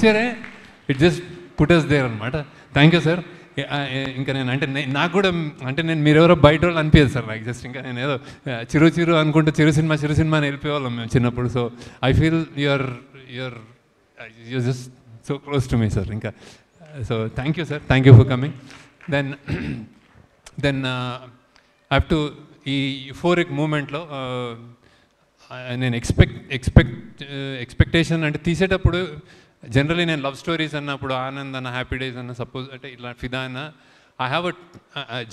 పిక్చరే it just పుటస్ there అనమాట. Thank you sir. ఇంకా నేను అంటే నాకు కూడా అంటే నేను మీరెవరో బయట వాళ్ళు అనిపించదు సార్ నాకు. జస్ట్ ఇంకా నేను ఏదో చిరు అనుకుంటూ చిరు సినిమా అని వెళ్ళిపోయేవాళ్ళం మేము చిన్నప్పుడు. So I feel you're just so close to me sir. ఇంకా so thank you sir, thank you for coming. Then have to ఈ యూఫోరిక్ మూమెంట్లో నేను ఎక్స్పెక్టేషన్ అంటే తీసేటప్పుడు జనరలీ నేను లవ్ స్టోరీస్ అన్నప్పుడు ఆనంద్ అన్న, హ్యాపీ డేస్ అన్న, సపోజ్ అంటే ఇట్లా ఫిదా అన్న, I have a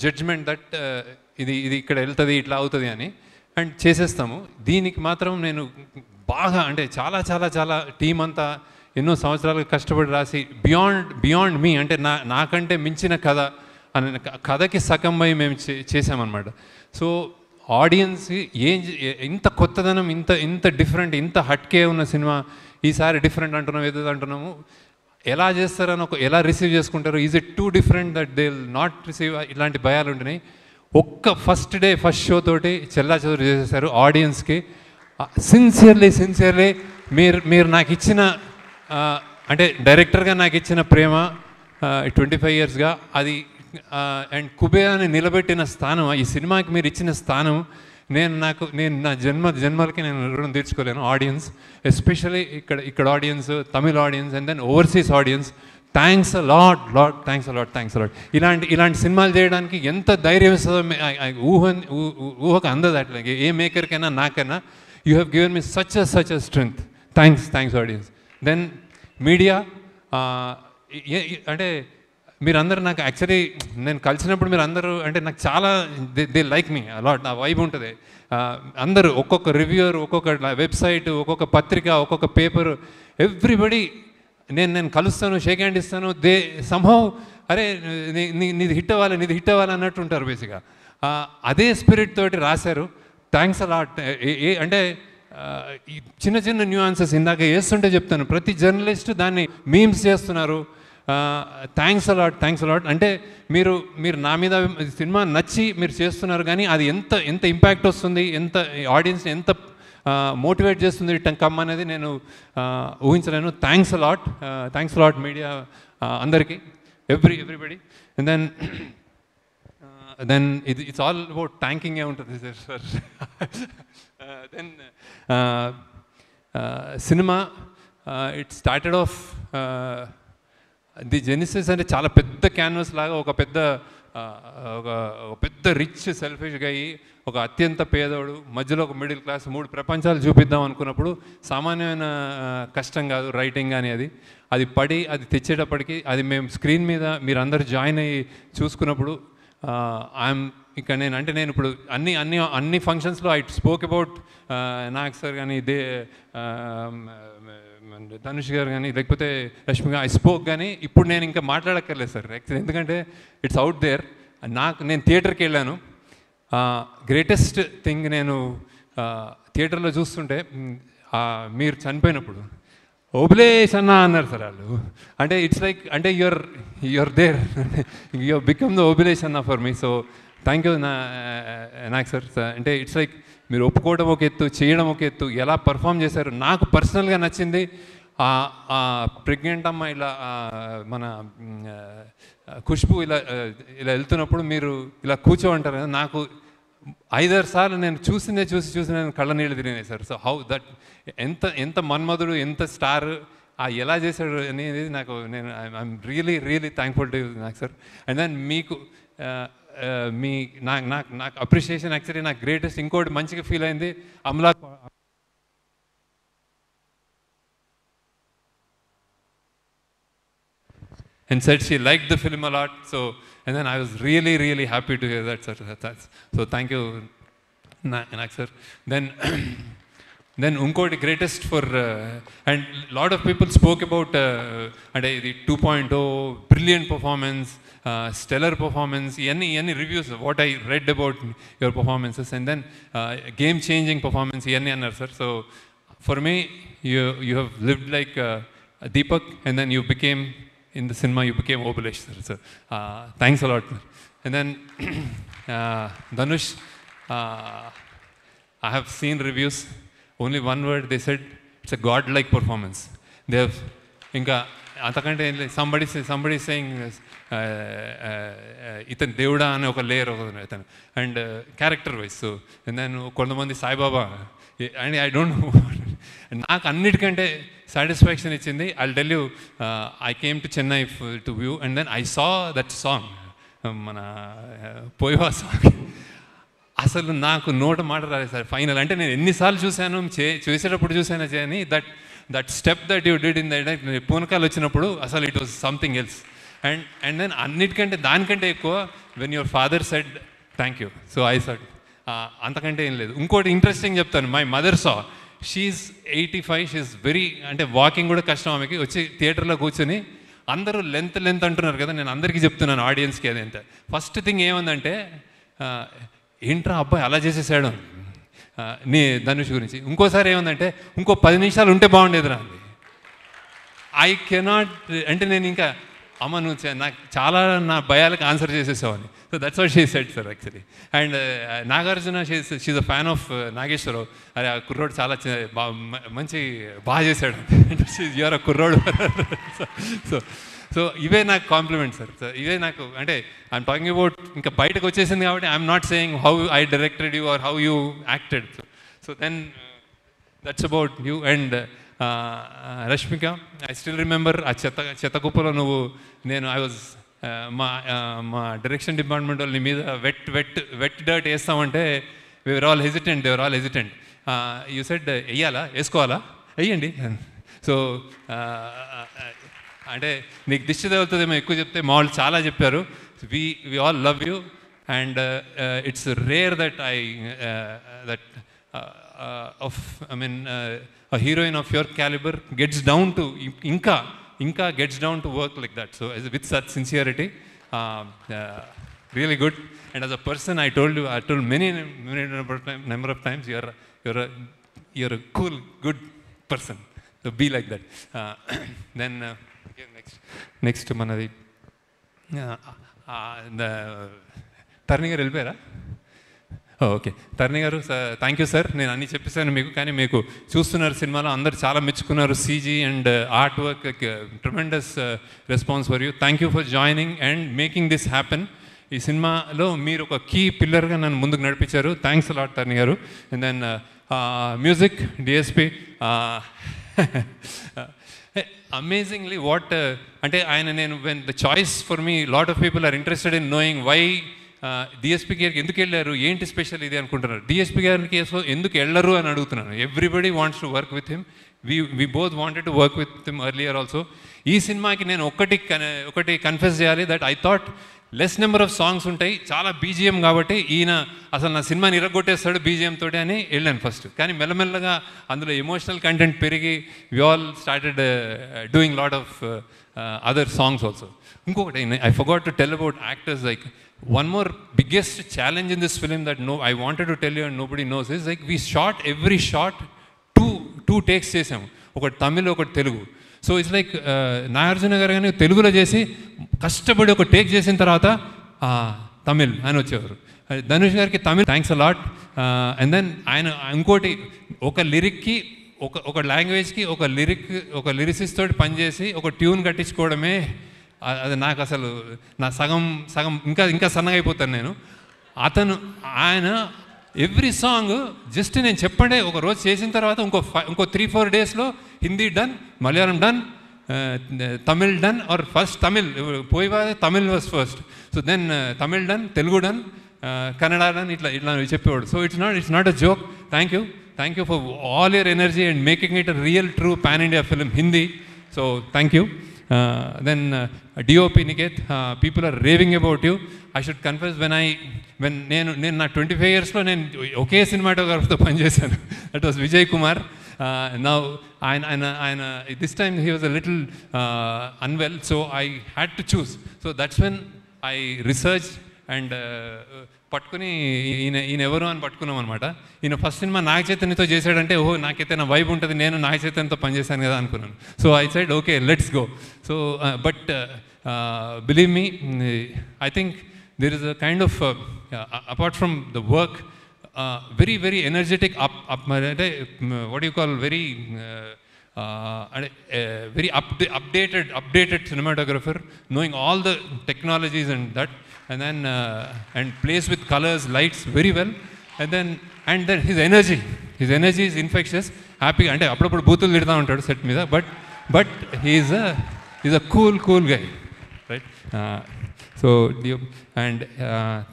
judgement that ఇది ఇక్కడ వెళ్తుంది, ఇట్లా అవుతుంది అని, అండ్ చేసేస్తాము. దీనికి మాత్రం నేను బాగా అంటే చాలా టీం అంతా ఎన్నో సంవత్సరాలు కష్టపడి రాసి బియాండ్ మీ అంటే నాకంటే మించిన కథ అని కథకి సగంపై మేము చేసామన్నమాట. సో ఆడియన్స్ ఇంత కొత్తదనం, ఇంత డిఫరెంట్, ఇంత హట్కే ఉన్న సినిమా ఈసారి డిఫరెంట్ అంటున్నాము, ఏదో అంటున్నాము. ఎలా చేస్తారని ఎలా రిసీవ్ చేసుకుంటారు, is it two different that they will not receive, ఇలాంటి భయాలు ఉంటున్నాయి. ఫస్ట్ షో తోటి చెల్లాచెదురు చేసేసారు ఆడియన్స్కి. సిన్సియర్లీ మీరు నాకు ఇచ్చిన అంటే డైరెక్టర్గా నాకు ఇచ్చిన ప్రేమ 25 yearsగా అది అండ్ కుబేరాని నిలబెట్టిన స్థానం, ఈ సినిమాకి మీరు ఇచ్చిన స్థానం నేను నా జన్మలకి నేను రుణం తీర్చుకోలేను. ఆడియన్స్ ఎస్పెషల్లీ ఇక్కడ audience, Tamil audience and then overseas audience, thanks a lot. ఇలాంటి సినిమాలు చేయడానికి ఎంత ధైర్యం ఇస్తుందో ఊహకు అందదు. అట్లా ఏ మేకర్కైనా నాకైనా you have given me such a strength. Thanks audience. Then media అంటే మీరందరూ నాకు యాక్చువల్లీ నేను కలిసినప్పుడు మీరు అందరూ అంటే నాకు చాలా దే లైక్ మీ అలాట్, నా వైబ్ ఉంటుంది. అందరూ ఒక్కొక్క రివ్యూవర్, ఒక్కొక్క వెబ్సైట్, ఒక్కొక్క పత్రిక, ఒక్కొక్క పేపర్, ఎవ్రీబడి నేను కలుస్తాను, షేక్ హ్యాండ్ ఇస్తాను. దే సంహౌ అరే నీది హిట్ అవ్వాలి అన్నట్టు ఉంటారు బేసిక్గా. అదే స్పిరిట్ తోటి రాశారు. Thanks a lot. అంటే చిన్న న్యూఆన్సెస్ ఇందాక వేస్తుంటే చెప్తాను, ప్రతి జర్నలిస్ట్ దాన్ని మీమ్స్ చేస్తున్నారు. Thanks a lot. అంటే మీరు నా మీద సినిమా నచ్చి మీరు చేస్తున్నారు, కానీ అది ఎంత ఇంపాక్ట్ వస్తుంది, ఎంత ఆడియన్స్ని ఎంత మోటివేట్ చేస్తుంది కమ్ అనేది నేను ఊహించలేను. థ్యాంక్స్ అలాట్ మీడియా అందరికీ, everybody. And then it's all about థ్యాంకింగే ఉంటుంది sir. Then cinema it started off the genesis అంటే చాలా పెద్ద క్యాన్వస్ లాగా ఒక పెద్ద రిచ్ సెల్ఫిష్గా అయ్యి ఒక అత్యంత పేదోడు మధ్యలో ఒక మిడిల్ క్లాస్ 3 ప్రపంచాలు చూపిద్దాం అనుకున్నప్పుడు సామాన్యమైన కష్టం కాదు రైటింగ్ కానీ అది పడి అది తెచ్చేటప్పటికి అది మేము స్క్రీన్ మీద మీరందరూ జాయిన్ అయ్యి చూసుకున్నప్పుడు ఇక్కడ నేను ఇప్పుడు అన్ని ఫంక్షన్స్లో I spoke about Nag sir కానీ ధనుష్ గారు కానీ లేకపోతే రష్మి గారు ఐ స్పోక్, కానీ ఇప్పుడు నేను ఇంకా మాట్లాడక్కర్లేదు సార్ యాక్చువల్లీ, ఎందుకంటే ఇట్స్ అవుట్ దేర్. నేను థియేటర్కి వెళ్ళాను. గ్రేటెస్ట్ థింగ్ నేను థియేటర్లో చూస్తుంటే మీరు చనిపోయినప్పుడు ఓబులేష్ అన్న అన్నారు సార్ వాళ్ళు. అంటే ఇట్స్ లైక్ అంటే your there, your become the Obulesh అన్న for me. So thank you Nag sir. అంటే ఇట్స్ లైక్ మీరు ఒప్పుకోవడం ఒక ఎత్తు, చేయడం ఒక ఎత్తు, ఎలా పర్ఫామ్ చేశారు. నాకు పర్సనల్గా నచ్చింది ప్రెగ్నెంట్ అమ్మ ఇలా మన ఖుష్బు ఇలా వెళ్తున్నప్పుడు మీరు ఇలా కూర్చోంటారు కదా, నాకు 5-6 సార్లు నేను చూసి నేను కళ్ళ నీళ్ళు తిరిగినాయి సార్. సో హౌ దట్ ఎంత మన్మధుడు, ఎంత స్టార్, ఎలా చేశాడు అనేది ఐఎమ్ రియలీ థ్యాంక్ఫుల్ టు నాకు సార్. అండ్ దెన్ మీకు నాకు అప్రిషియేషన్ యాక్చువల్లీ నాకు గ్రేటెస్ట్ ఇంకోటి మంచిగా ఫీల్ అయింది. Amala and said she liked the film a lot. So and then I was really happy to hear that, sir. So thank you Nag sir. Then unkoti greatest for and lot of people spoke about and the 2.0 brilliant performance, stellar performance, any reviews what I read about your performances, and then game changing performance annar sir. So for me you have lived like Deepak, and then you became in the cinema, you became Obulesh sir. So thanks a lot. And then Dhanush, I have seen reviews, only one word they said, it's a godlike performance. They have inka అంతకంటే ఏం లేదు. Somebody saying ఇతను దేవుడా అని ఒక layer ఇతను, and character wise. So నేను కొంతమంది Saibaba, and I don't know. నాకు అన్నిటికంటే సాటిస్ఫాక్షన్ ఇచ్చింది, I tell you, I came to Chennai to view, and then I saw that song, మన పోయివా సాంగ్. అసలు నాకు నోట మాట రాలేదు సార్ ఫైనల్. అంటే నేను ఎన్నిసార్లు చూశాను, చేసేటప్పుడు చూసాను చేయని, that step that you did in that పూనకాలు వచ్చినప్పుడు అసలు it was something else. And then అన్నిటికంటే దానికంటే ఎక్కువ when your father said thank you, so I said, అంతకంటే ఏం లేదు. ఇంకోటి ఇంట్రెస్టింగ్ చెప్తాను, my mother saw, she's 85, she's very, అంటే వాకింగ్ కూడా కష్టం ఆమెకి, వచ్చి థియేటర్లో కూర్చొని అందరూ లెంత్ అంటున్నారు కదా, నేను అందరికీ చెప్తున్నాను ఆడియన్స్కి అదేంటే. ఫస్ట్ థింగ్ ఏముందంటే, ఏంట్రా అబ్బాయి అలా చేసేసాడు నీ ధనుష్ గురించి. ఇంకోసారి ఏముందంటే, ఇంకో 10 నిమిషాలు ఉంటే బాగుండేదిరా అంది. ఐ కెనాట్, అంటే నేను ఇంకా అమ్మ నువ్వు నాకు చాలా నా భయాలకు ఆన్సర్ చేసేసావని. So that's what she said sir actually. And Nagarjuna, she's a fan of Nageswara Rao. అరే ఆ కుర్రోడు చాలా మంచి బాగా చేశాడు, యూఆర్ అ కుర్రోడు. సో ఇవే నాకు కాంప్లిమెంట్ సార్. ఇవే నాకు, అంటే ఐఎమ్ టాకింగ్ అబౌట్, ఇంకా బయటకు వచ్చేసింది కాబట్టి I'm not saying how I directed you or how you acted. So then that's about you. And Rashmika, I still remember ఆ చెత్త కుప్పలో నువ్వు, నేను ఐ వాజ్, మా డైరెక్షన్ డిపార్ట్మెంట్ వాళ్ళు నీ మీద వెట్ డర్ట్ వేస్తామంటే we were all hesitant, they were all hesitant. You said వేయాలా, వేసుకోవాలా, వేయండి. సో అంటే నీకు దిష్టి తగులుతుందేమో ఎక్కువ చెప్తే, మా వాళ్ళు చాలా చెప్పారు. We all love you, and it's rare that I mean a heroine of your caliber gets down to inka gets down to work like that, so with such sincerity, really good. And as a person, I told many number of times, you're a cool, good person, so be like that. Then next manadi the Tarni garu వెళ్ళిపోయారా? Okay, తరుణి గారు, thank you sir. నేను అన్నీ చెప్పేశాను మీకు, కానీ మీకు చూస్తున్నారు సినిమాలో అందరు చాలా మెచ్చుకున్నారు. CG and art work, tremendous response for you. Thank you for joining and making this happen. ఈ సినిమాలో మీరు ఒక కీ పిల్లర్గా నన్ను ముందుకు నడిపించారు. Thanks a lot Taruni garu. And then music DSP, amazingly what, అంటే ఆయన, నేను when the choice for me, lot of people are interested in knowing why DSP గారికి ఎందుకు వెళ్ళారు, ఏంటి స్పెషల్ ఇది అనుకుంటున్నారు. డిఎస్పీ గారికి ఎందుకు వెళ్ళరు అని అడుగుతున్నాను. Everybody wants to work with him. We both wanted to work with him earlier also. ఈ సినిమాకి నేను ఒకటి కన్ఫెస్ చేయాలి, that I thought less number of songs ఉంటాయి, చాలా బీజిఎం కాబట్టి ఈయన అసలు నా సినిమాని ఇరగొట్టేస్తాడు బీజిఎం తోటి అని వెళ్ళాను ఫస్ట్. కానీ మెల్లమెల్లగా అందులో ఎమోషనల్ కంటెంట్ పెరిగి we all started doing lot of other songs also. ఇంకొకటి I forgot to tell about actors. Like one more biggest challenge in this film that I wanted to tell you and nobody knows is, like, we shot every shot two takes చేసాము, ఒకటి తమిళ్ ఒకటి Telugu. So it's like Nagarjuna గారు కానీ తెలుగులో చేసి కష్టపడి ఒక take చేసిన తర్వాత తమిళ్ ఆయన వచ్చేవారు. ధనుష్ గారికి Tamil, thanks a lot. And then ఆయన ఇంకోటి, ఒక లిరిక్కి ఒక లాంగ్వేజ్కి ఒక లిరిసిస్ట్ తోటి పనిచేసి ఒక ట్యూన్ కట్టించుకోవడమే, అది నాకు అసలు నా సగం ఇంకా సన్నగా అయిపోతాను నేను. ఆయన ఎవ్రీ సాంగ్ జస్ట్ నేను చెప్పండి ఒక రోజు చేసిన తర్వాత ఇంకో 3-4 డేస్లో Hindi done, Malayalam done, Tamil done, or first Tamil పోయివా, Tamil was first, so then Tamil done, Telugu done, Kannada done, ఇట్లా చెప్పేవాడు. So it's not a joke. Thank you for all your energy and making it a real true pan India film Hindi. So thank you. Then DOP Niket, people are raving about you. I should confess, when నేను నా 25 yearsలో నేను ఒకే సినిమాటోగ్రాఫర్తో పనిచేశాను. That was Vijay Kumar. Now ఆయన this time he was a little unwell, so I had to choose. So that's when I researched and పట్టుకుని ఈయన ఎవరు అని పట్టుకున్నాం అనమాట. ఈయన ఫస్ట్ సినిమా నాగ చైతన్యతో చేశాడంటే, ఓహో నాకైతే నా వైబ్ ఉంటుంది, నేను నాగ చైతన్యతో పనిచేశాను కదా అనుకున్నాను. So I side okay, let's go. So but believe me, I think there is a kind of apart from the work, very energetic what do you call, very and very updated cinematographer, knowing all the technologies and that, and then and plays with colors, lights very well, and then his energy is infectious. Happy అంటే అప్పుడప్పుడు బూతులు తిడతా ఉంటాడు set మీద, but he's a cool guy, right? So and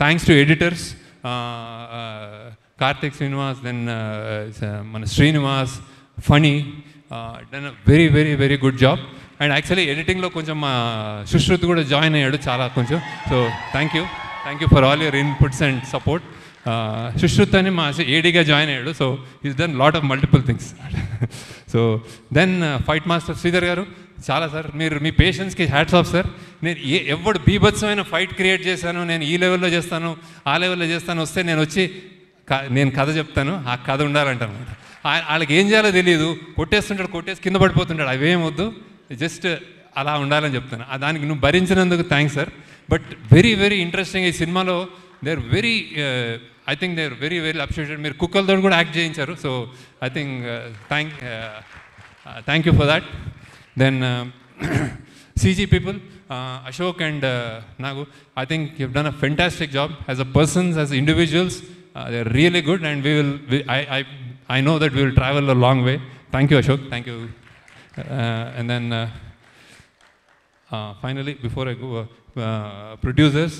thanks to editors, Karthik Srinivas, then మన Srinivas, Phani, done a very good job. And actually ఎడిటింగ్లో కొంచెం మా సుశ్రుత్ కూడా జాయిన్ అయ్యాడు చాలా కొంచెం. So thank you for all your inputs and support. Sushruth అని మా ఏడీగా జాయిన్ అయ్యాడు. So is done lot of multiple things. So then fight master Sridhar garu, చాలా సార్ మీరు మీ పేషెన్స్కి హ్యాట్స్ ఆఫ్ సార్. నేను ఎవడు బీభత్సమైన ఫైట్ క్రియేట్ చేశాను, నేను ఈ లెవెల్లో చేస్తాను, ఆ లెవెల్లో చేస్తాను, వస్తే నేను వచ్చి నేను కథ చెప్తాను, ఆ కథ ఉండాలంటాను. వాళ్ళకి ఏం చేయాలో తెలియదు, కొట్టేసి కింద పడిపోతుంటాడు. అవేం వద్దు, జస్ట్ అలా ఉండాలని చెప్తాను. దానికి నువ్వు భరించినందుకు thanks sir. But very interesting ఈ సినిమాలో they are I think they are very appreciated. మీరు కుక్కలతో కూడా యాక్ట్ చేయించారు. So I think thank you for that. Then CG people, Ashok and Nagu, I think you've done a fantastic job as a persons, as individuals. They're really good, and I know that we will travel a long way. Thank you, Ashok. Thank you. And then finally, before I go, producers,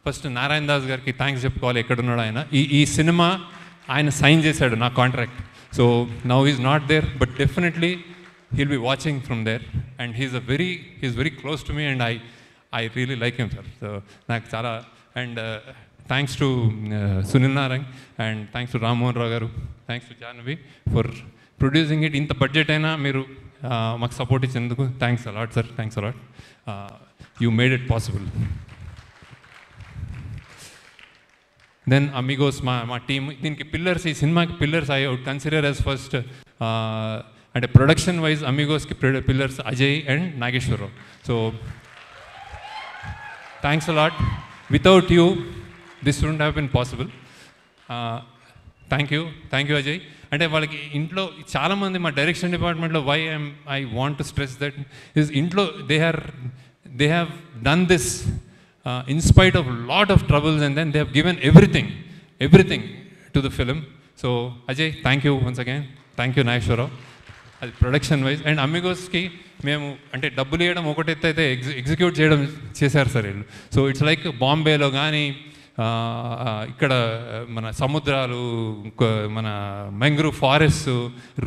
first Narayan Das gariki thanks చెప్పుకోవాలి. ఎక్కడున్నాడు ఆయన. ఈ cinema ఆయన sign చేశాడు నా contract. So now is not there, but definitely he'll be watching from there, and he's very close to me, and I really like him, sir. So నాకు చాలా, and thanks to Sunil Narang, and thanks to Ram Mohan Rao garu, thanks to Jahnavi for producing it. ఇంత budget అయినా మీరు మాకు support ఇచ్చినందుకు thanks a lot sir. Thanks a lot. You made it possible. Then Amigos, మా team, దీనికి pillars, ఈ సినిమాకి pillars I would consider as first. అంటే ప్రొడక్షన్ వైజ్ అమిగోస్కి pillars Ajay and Nageswara Rao. So thanks a lot. Without you this wouldn't have been possible. Thank you Ajay. అంటే వాళ్ళకి ఇంట్లో చాలామంది మా డైరెక్షన్ డిపార్ట్మెంట్లో I want to stress that is ఇంట్లో they have done this in spite of lot of troubles, and then they have given everything to the film. So Ajay, thank you once again. Thank you Nageshwara. అది production wise. And అమిగోస్కి మేము అంటే డబ్బులు ఇవ్వడం ఒకటైతే execute చేయడం చేశారు sir వీళ్ళు. So it's like బాంబేలో కానీ ఇక్కడ మన సముద్రాలు, మన మ్యాంగ్రూవ్ ఫారెస్ట్,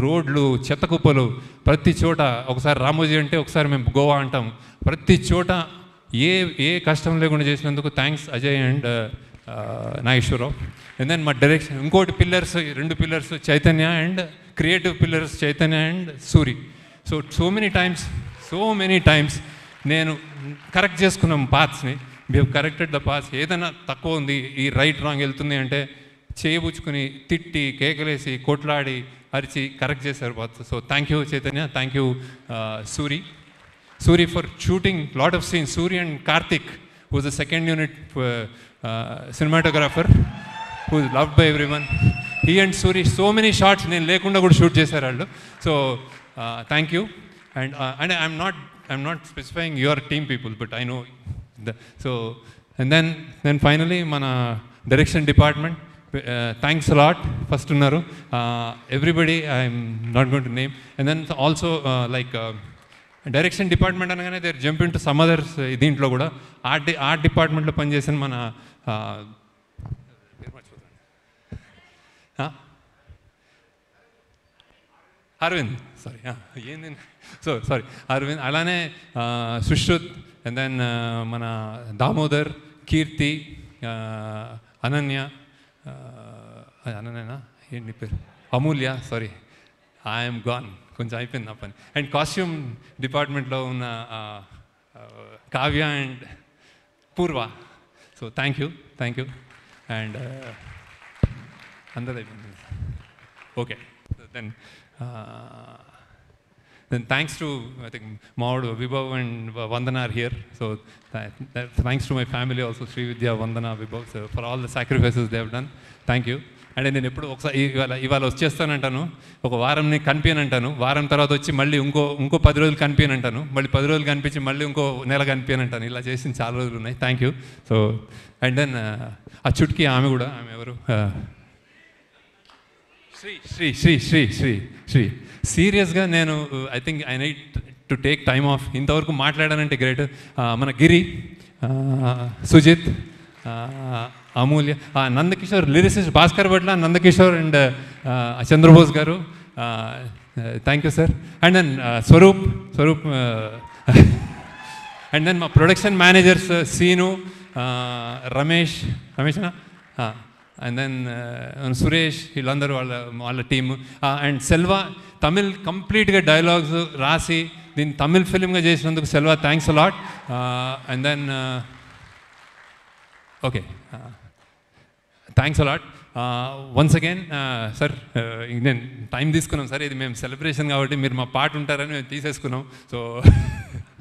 రోడ్లు, చెత్త కుప్పలు, ప్రతి చోట ఒకసారి రామోజీ అంటే ఒకసారి మేము గోవా అంటాం. ప్రతి చోట ఏ కష్టం లేకుండా చేసినందుకు thanks Ajay and Nageswara Rao. And then మా డైరెక్షన్ ఇంకోటి pillars, 2 pillars Chaitanya, and creative pillars Chaitanya and Suri. So many times నేను కరెక్ట్ చేసుకున్నాం పాత్స్ని. We have corrected the paths. ఏదైనా తక్కువ ఉంది, ఈ రైట్ రాంగ్ వెళ్తుంది అంటే చేయబుచ్చుకుని తిట్టి కేకలేసి కొట్లాడి అరిచి కరెక్ట్ చేశారు paths. So thank you Chaitanya, thank you Suri for shooting lot of scenes. Suri and Karthik, who was the second unit cinematographer, who is loved by everyone. He and Suri, so many shots నేను లేకుండా కూడా shoot చేశారు వాళ్ళు. So thank you. And I'm not specifying your team people, but I know so. And then finally మన direction department, thanks a lot. First ఉన్నారు everybody, I'm not going to name. And then also like direction department అనగానే they jump in to some others. దీంట్లో కూడా art డిపార్ట్మెంట్లో పనిచేసిన మన Arvind, sorry Arvind, అలానే Sushrut, and then మన దామోదర్, కీర్తి, అనన్యనా ఏంటి పేరు, అమూల్య, సారీ ఐఎమ్ గాన్, కొంచెం అయిపోయింది నా పని. అండ్ కాస్ట్యూమ్ డిపార్ట్మెంట్లో ఉన్న కావ్య అండ్ పూర్వ. So thank you. అండ్ అందరూ అయిపోయింది. Okay, then thanks to, I think, Maud, Vibhav and Vandana are here. So thanks to my family also, Sri Vidya, Vandana, Vibhav, so for all the sacrifices they have done. Thank you. అంటే నేను ఎప్పుడు ఒకసారి ఇవాళ వచ్చేస్తానంటాను, ఒక వారం నేను కనిపించనంటాను, వారం తర్వాత వచ్చి మళ్ళీ ఇంకో 10 రోజులు కనిపించనంటాను, మళ్ళీ 10 రోజులు కనిపించి మళ్ళీ ఇంకో నెల కనిపించనంటాను. ఇలా చేసిన చాలా రోజులు ఉన్నాయి. Thank you. So and then ఆ చుట్కీ ఆమె కూడా, ఆమె ఎవరు, శ్రీ సీరియస్గా నేను I think I need to take time off. ఇంతవరకు మాట్లాడానంటే గ్రేట్. మన Giri, Sujith, Amulya, Nandakishore lyricist, Bhaskar Bhatla, Nandakishore and Chandrabose garu, thank you sir. And then Swaroop and then మా production managers Seenu, Ramesh and then Suresh, వీళ్ళందరూ వాళ్ళ టీమ్. అండ్ సెల్వా, తమిళ్ కంప్లీట్గా డైలాగ్స్ రాసి దీన్ని తమిళ్ ఫిలింగా చేసినందుకు Selva, thanks a lot. And then okay, thanks a lot once again sir. నేను టైం తీసుకున్నాం సార్, ఇది మేము సెలబ్రేషన్ కాబట్టి మీరు మా పాట ఉంటారని మేము తీసేసుకున్నాం. So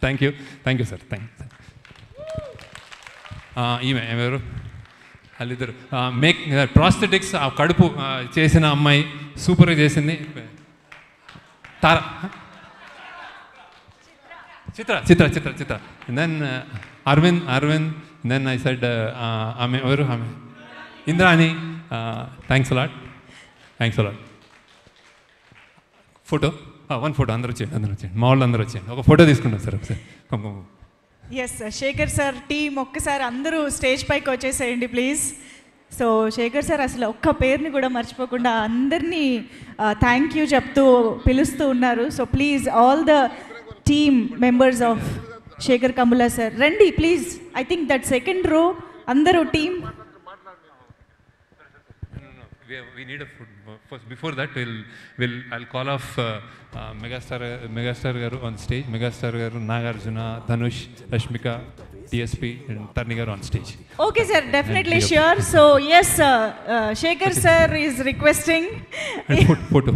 thank you sir, thank you sir. ఈమె ఎవరు, వాళ్ళిద్దరు మేక్ ప్రాస్థెటిక్స్, ఆ కడుపు చేసిన అమ్మాయి సూపర్గా చేసింది. Tara, Chitra. Then Aravind. Then I said ఆమె ఎవరు, ఆమె Indrani. Thanks a lot. Photo, 1 photo. అందరూ వచ్చేయండి, మా వాళ్ళు అందరూ వచ్చేయండి, ఒక ఫోటో తీసుకుంటాం సార్ ఒకసారి. ఎస్ శేఖర్ సార్ టీం ఒక్కసారి అందరూ స్టేజ్ పైకి వచ్చేసేయండి ప్లీజ్. సో శేఖర్ సార్ అసలు ఒక్క పేరుని కూడా మర్చిపోకుండా అందరినీ థ్యాంక్ యూ చెప్తూ పిలుస్తూ ఉన్నారు. So please all the team members of Sekhar Kammula sir రండి please. I think that second row అందరూ team. We need a food. First, before that, I'll call off Megastar garu on stage. Megastar garu, Nagarjuna, Dhanush, Rashmika, DSP, and Tarni garu on stage. Okay, sir. Definitely sure. So yes, Shekhar sir is requesting. And photo.